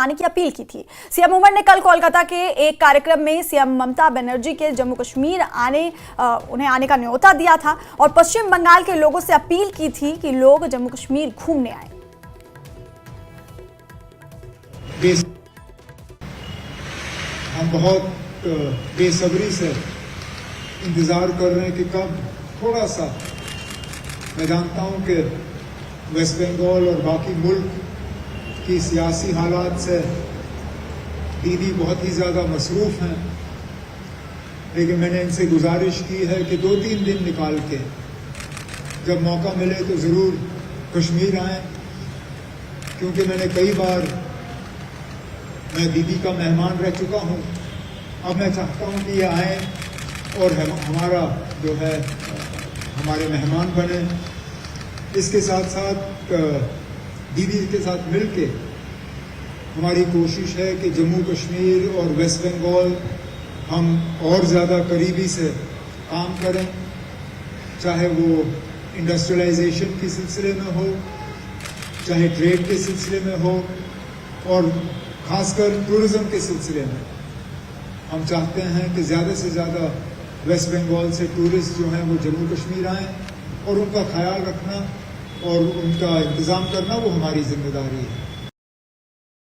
आने की अपील की थी। सीएम उमर ने कल कोलकाता के एक कार्यक्रम में सीएम ममता बनर्जी के जम्मू कश्मीर उन्हें आने का न्योता दिया था और पश्चिम बंगाल के लोगों से अपील की थी कि लोग जम्मू कश्मीर घूमने आए। हम बहुत बेसब्री से इंतजार कर रहे हैं कि कब थोड़ा सा, मैं जानता हूं कि वेस्ट बंगाल और बाकी मुल्क की सियासी हालात से दीदी बहुत ही ज़्यादा मसरूफ़ हैं, लेकिन मैंने इनसे गुजारिश की है कि 2-3 दिन निकाल के जब मौका मिले तो ज़रूर कश्मीर आएँ, क्योंकि मैंने कई बार मैं दीदी का मेहमान रह चुका हूँ। अब मैं चाहता हूँ कि ये आए और हमारा जो है हमारे मेहमान बने। इसके साथ साथ दीदी के साथ मिलके हमारी कोशिश है कि जम्मू कश्मीर और वेस्ट बंगाल हम और ज़्यादा करीबी से काम करें, चाहे वो इंडस्ट्रियलाइजेशन के सिलसिले में हो, चाहे ट्रेड के सिलसिले में हो, और खासकर टूरिज्म के सिलसिले में। हम चाहते हैं कि ज़्यादा से ज़्यादा वेस्ट बंगाल से टूरिस्ट जो हैं वो जम्मू कश्मीर आएँ, और उनका ख्याल रखना और उनका इंतज़ाम करना वो हमारी जिम्मेदारी है।